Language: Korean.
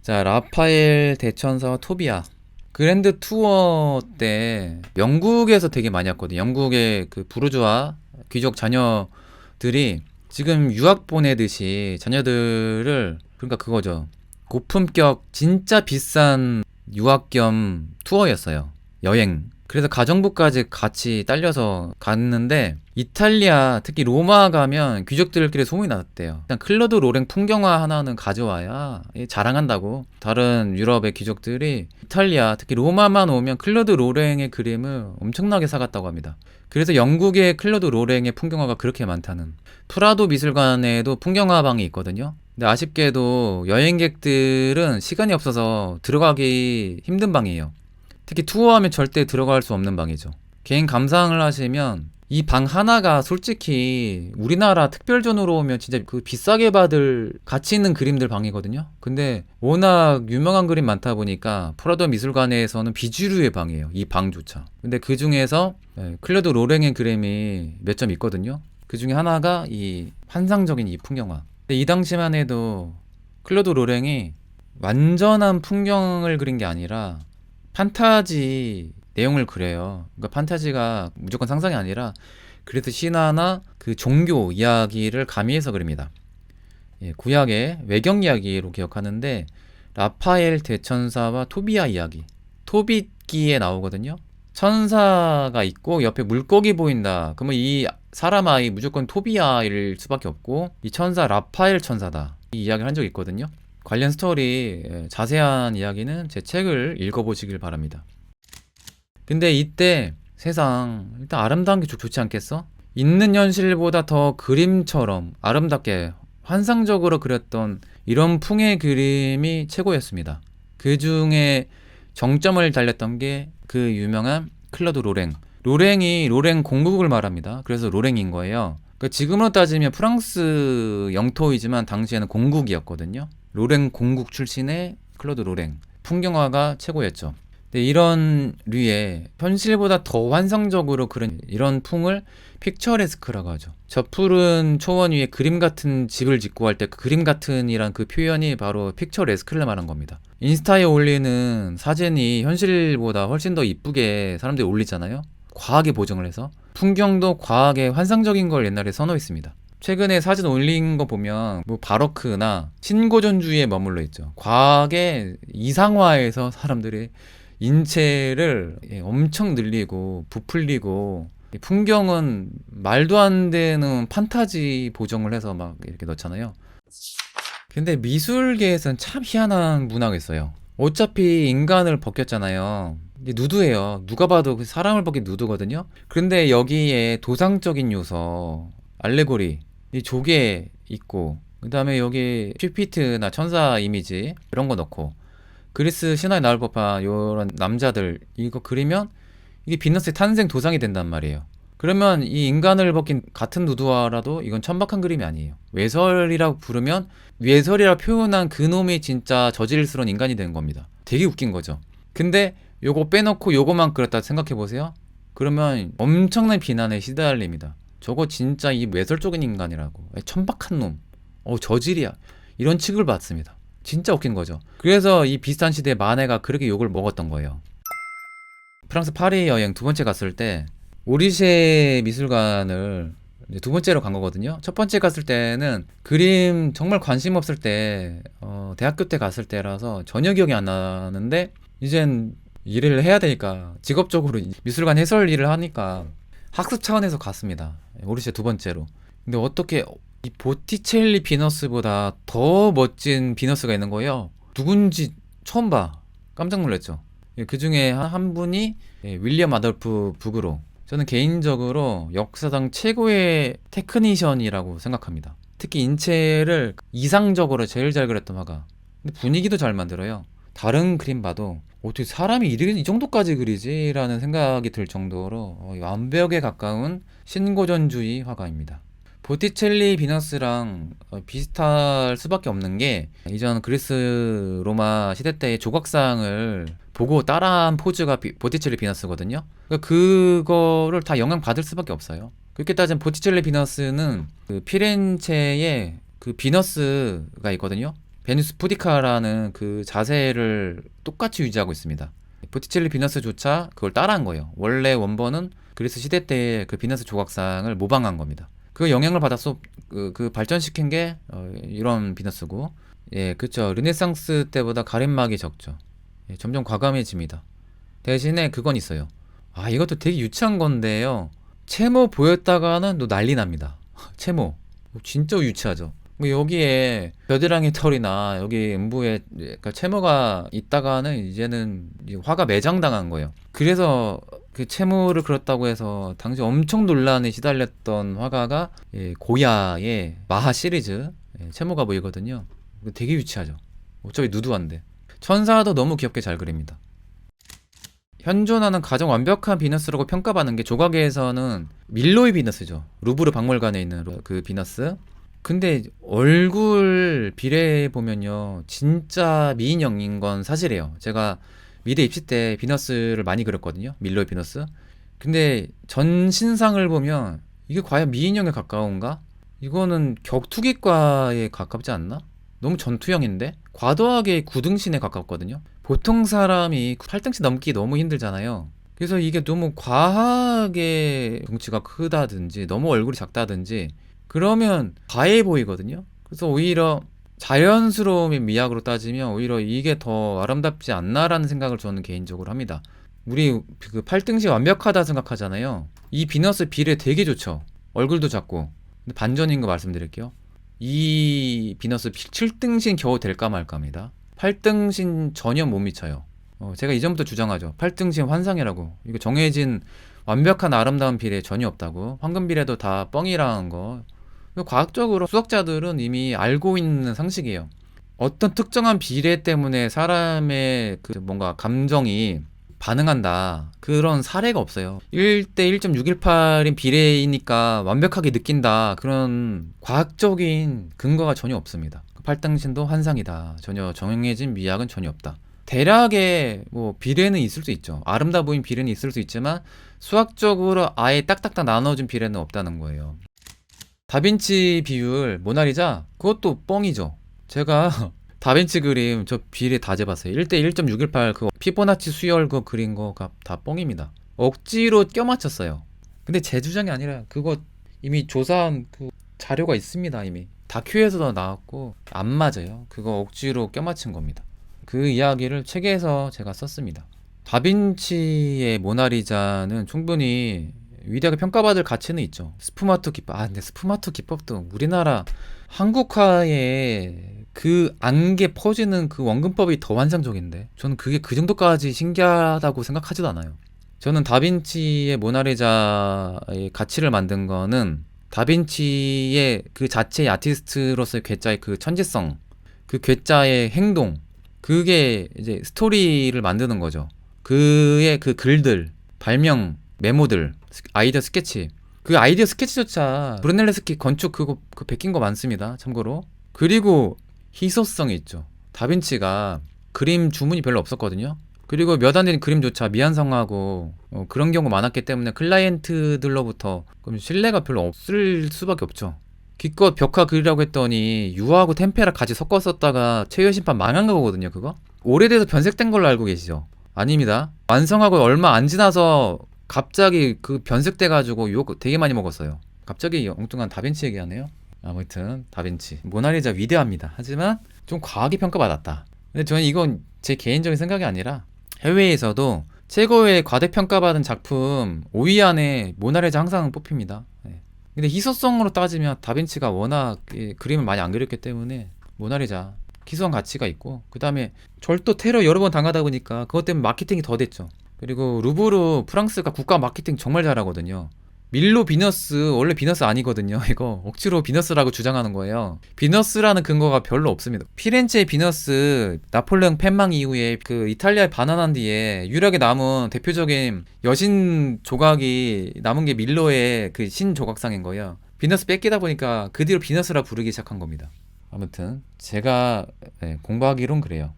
자, 라파엘 대천사와 토비아. 그랜드 투어 때 영국에서 되게 많이 왔거든요. 영국의 그 부르주아 귀족 자녀들이 지금 유학 보내듯이 자녀들을, 그러니까 그거죠. 고품격 진짜 비싼 유학 겸 투어였어요. 여행. 그래서 가정부까지 같이 딸려서 갔는데, 이탈리아 특히 로마 가면 귀족들끼리 소문이 났대요. 일단 클로드 로랭 풍경화 하나는 가져와야 자랑한다고. 다른 유럽의 귀족들이 이탈리아 특히 로마만 오면 클로드 로랭의 그림을 엄청나게 사갔다고 합니다. 그래서 영국의 클로드 로랭의 풍경화가 그렇게 많다는. 프라도 미술관에도 풍경화 방이 있거든요. 근데 아쉽게도 여행객들은 시간이 없어서 들어가기 힘든 방이에요. 특히 투어하면 절대 들어갈 수 없는 방이죠. 개인 감상을 하시면 이 방 하나가 솔직히 우리나라 특별전으로 오면 진짜 그 비싸게 받을 가치 있는 그림들 방이거든요. 근데 워낙 유명한 그림 많다 보니까 프라도 미술관에서는 비주류의 방이에요. 이 방조차. 근데 그 중에서 클로드 로랭의 그림이 몇 점 있거든요. 그 중에 하나가 이 환상적인 이 풍경화. 근데 이 당시만 해도 클로드 로랭이 완전한 풍경을 그린 게 아니라 판타지 내용을 그려요. 그러니까 판타지가 무조건 상상이 아니라 그래서 신화나 그 종교 이야기를 가미해서 그립니다. 예, 구약의 외경 이야기로 기억하는데 라파엘 대천사와 토비아 이야기. 토빗기에 나오거든요. 천사가 있고 옆에 물고기 보인다. 그러면 이 사람 아이 무조건 토비아일 수밖에 없고 이 천사 라파엘 천사다. 이 이야기를 한 적이 있거든요. 관련 스토리 자세한 이야기는 제 책을 읽어보시길 바랍니다. 근데 이때 세상 일단 아름다운 게 좋지 않겠어? 있는 현실보다 더 그림처럼 아름답게 환상적으로 그렸던 이런 풍의 그림이 최고였습니다. 그 중에 정점을 달렸던 게 그 유명한 클로드 로랭. 로랭이 로랭 공국을 말합니다. 그래서 로랭인 거예요. 그러니까 지금으로 따지면 프랑스 영토이지만 당시에는 공국이었거든요. 로랭 공국 출신의 클로드 로랭. 풍경화가 최고였죠. 근데 이런 류의 현실보다 더 환상적으로 그런 이런 풍을 픽처레스크라고 하죠. 저 푸른 초원 위에 그림 같은 집을 짓고 할 때 그 그림 같은이란 그 표현이 바로 픽처레스크를 말한 겁니다. 인스타에 올리는 사진이 현실보다 훨씬 더 이쁘게 사람들이 올리잖아요. 과하게 보정을 해서 풍경도 과하게 환상적인 걸 옛날에 선호했습니다. 최근에 사진 올린 거 보면 뭐 바로크나 신고전주의에 머물러 있죠. 과하게 이상화해서 사람들이 인체를 엄청 늘리고 부풀리고 풍경은 말도 안 되는 판타지 보정을 해서 막 이렇게 넣잖아요. 근데 미술계에서는 참 희한한 문화가 있어요. 어차피 인간을 벗겼잖아요. 이게 누드예요. 누가 봐도 그 사람을 벗긴 누드거든요. 그런데 여기에 도상적인 요소, 알레고리, 이 조개 있고, 그 다음에 여기 큐피트나 천사 이미지 이런 거 넣고, 그리스 신화에 나올 법한 요런 남자들 이거 그리면 이게 비너스의 탄생 도상이 된단 말이에요. 그러면 이 인간을 벗긴 같은 누드화라도 이건 천박한 그림이 아니에요. 외설이라고 부르면 외설이라고 표현한 그놈이 진짜 저질스러운 인간이 되는 겁니다. 되게 웃긴 거죠. 근데 요거 빼놓고 요거만 그렸다 생각해보세요. 그러면 엄청난 비난에 시달립니다. 저거 진짜 이 외설적인 인간이라고, 천박한 놈, 저질이야, 이런 취급을 받습니다. 진짜 웃긴 거죠. 그래서 이 비슷한 시대에 마네가 그렇게 욕을 먹었던 거예요. 프랑스 파리 여행 두 번째 갔을 때 오리셰 미술관을 이제 두 번째로 간 거거든요. 첫 번째 갔을 때는 그림 정말 관심 없을 때 대학교 때 갔을 때라서 전혀 기억이 안 나는데 이젠 일을 해야 되니까 직업적으로 미술관 해설 일을 하니까 학습 차원에서 갔습니다. 오리셰 두 번째로. 근데 어떻게 이 보티첼리 비너스보다 더 멋진 비너스가 있는 거예요. 누군지 처음 봐. 깜짝 놀랐죠. 그 중에 한 분이 윌리엄 아돌프 부그로. 저는 개인적으로 역사상 최고의 테크니션이라고 생각합니다. 특히 인체를 이상적으로 제일 잘 그렸던 화가. 근데 분위기도 잘 만들어요. 다른 그림 봐도 어떻게 사람이 이 정도까지 그리지? 라는 생각이 들 정도로 완벽에 가까운 신고전주의 화가입니다. 보티첼리 비너스랑 비슷할 수밖에 없는 게 이전 그리스 로마 시대 때의 조각상을 보고 따라한 포즈가 보티첼리 비너스거든요. 그러니까 그거를 다 영향받을 수밖에 없어요. 그렇게 따지면 보티첼리 비너스는 그 피렌체에 그 비너스가 있거든요. 베니스 푸디카라는 그 자세를 똑같이 유지하고 있습니다. 보티첼리 비너스조차 그걸 따라한 거예요. 원래 원본은 그리스 시대 때의 그 비너스 조각상을 모방한 겁니다. 그 영향을 받아서 그 발전시킨 게 이런 비너스고, 예, 그쵸. 르네상스 때보다 가림막이 적죠. 예, 점점 과감해집니다. 대신에 그건 있어요. 아, 이것도 되게 유치한 건데요. 채모 보였다가는 또 난리 납니다. 채모. 진짜 유치하죠. 뭐 여기에 겨드랑이 털이나 여기 음부에 그러니까 채모가 있다가는 이제는 이제 화가 매장당한 거예요. 그래서 그 채모를 그렸다고 해서 당시 엄청 논란에 시달렸던 화가가 고야의 마하 시리즈 채모가 보이거든요. 되게 유치하죠. 어차피 누드한데. 천사도 너무 귀엽게 잘 그립니다. 현존하는 가장 완벽한 비너스라고 평가받는 게 조각에서는 밀로의 비너스죠. 루브르 박물관에 있는 그 비너스. 근데 얼굴 비례해 보면요, 진짜 미인형인 건 사실이에요. 제가 미대 입시 때 비너스를 많이 그렸거든요. 밀로의 비너스. 근데 전신상을 보면 이게 과연 미인형에 가까운가? 이거는 격투기과에 가깝지 않나? 너무 전투형인데 과도하게 구등신에 가깝거든요. 보통 사람이 8등신 넘기 너무 힘들잖아요. 그래서 이게 너무 과하게 덩치가 크다든지 너무 얼굴이 작다든지 그러면 과해 보이거든요. 그래서 오히려 자연스러움의 미학으로 따지면 오히려 이게 더 아름답지 않나라는 생각을 저는 개인적으로 합니다. 우리 그 8등신 완벽하다 생각하잖아요. 이 비너스 비례 되게 좋죠. 얼굴도 작고. 근데 반전인 거 말씀드릴게요. 이 비너스 7등신 겨우 될까 말까입니다. 8등신 전혀 못 미쳐요. 제가 이전부터 주장하죠. 8등신 환상이라고. 이거 정해진 완벽한 아름다운 비례 전혀 없다고. 황금 비례도 다 뻥이라는 거. 과학적으로 수학자들은 이미 알고 있는 상식이에요. 어떤 특정한 비례 때문에 사람의 그 뭔가 감정이 반응한다. 그런 사례가 없어요. 1대 1.618인 비례이니까 완벽하게 느낀다. 그런 과학적인 근거가 전혀 없습니다. 8등신도 환상이다. 전혀 정해진 미학은 전혀 없다. 대략의 뭐 비례는 있을 수 있죠. 아름다워 보인 비례는 있을 수 있지만 수학적으로 아예 딱딱딱 나눠진 비례는 없다는 거예요. 다빈치 비율 모나리자 그것도 뻥이죠. 제가 다빈치 그림 저 비례 다 재봤어요. 1대 1.618 그거 피보나치 수열 그 그린 거가 다 뻥입니다. 억지로 껴맞췄어요. 근데 제 주장이 아니라 그거 이미 조사한 그 자료가 있습니다. 이미 다큐에서도 나왔고 안 맞아요. 그거 억지로 껴맞춘 겁니다. 그 이야기를 책에서 제가 썼습니다. 다빈치의 모나리자는 충분히 위대하게 평가받을 가치는 있죠. 스푸마토 기법. 근데 스푸마토 기법도 우리나라 한국화에 그 안개 퍼지는 그 원근법이 더 환상적인데 저는 그게 그 정도까지 신기하다고 생각하지도 않아요. 저는 다빈치의 모나리자의 가치를 만든 거는 다빈치의 그 자체의 아티스트로서의 괴짜의 그 천재성, 그 괴짜의 행동, 그게 이제 스토리를 만드는 거죠. 그의 그 글들, 발명, 메모들, 아이디어 스케치. 그 아이디어 스케치조차 브루넬레스키 건축 그거 베낀 거 많습니다. 참고로. 그리고 희소성이 있죠. 다빈치가 그림 주문이 별로 없었거든요. 그리고 몇 안 된 그림조차 미완성하고 그런 경우 많았기 때문에 클라이언트들로부터 그럼 신뢰가 별로 없을 수밖에 없죠. 기껏 벽화 그리라고 했더니 유화하고 템페라 같이 섞었었다가 최후의 심판 망한 거거든요. 그거 오래돼서 변색된 걸로 알고 계시죠? 아닙니다. 완성하고 얼마 안 지나서 갑자기 그 변색돼가지고 욕 되게 많이 먹었어요. 갑자기 엉뚱한 다빈치 얘기하네요. 아무튼 다빈치 모나리자 위대합니다. 하지만 좀 과하게 평가받았다. 근데 저는 이건 제 개인적인 생각이 아니라 해외에서도 최고의 과대평가받은 작품 5위 안에 모나리자 항상 뽑힙니다. 네. 근데 희소성으로 따지면 다빈치가 워낙 그림을 많이 안 그렸기 때문에 모나리자 희소한 가치가 있고, 그 다음에 절도 테러 여러 번 당하다 보니까 그것 때문에 마케팅이 더 됐죠. 그리고 루브르 프랑스가 국가 마케팅 정말 잘하거든요. 밀로 비너스 원래 비너스 아니거든요. 이거 억지로 비너스라고 주장하는 거예요. 비너스라는 근거가 별로 없습니다. 피렌체의 비너스 나폴레옹 패망 이후에 그 이탈리아에 반환한 뒤에 유일하게 남은 대표적인 여신 조각이 남은 게 밀로의 그 신 조각상인 거예요. 비너스 뺏기다 보니까 그 뒤로 비너스라 부르기 시작한 겁니다. 아무튼 제가 공부하기론 그래요.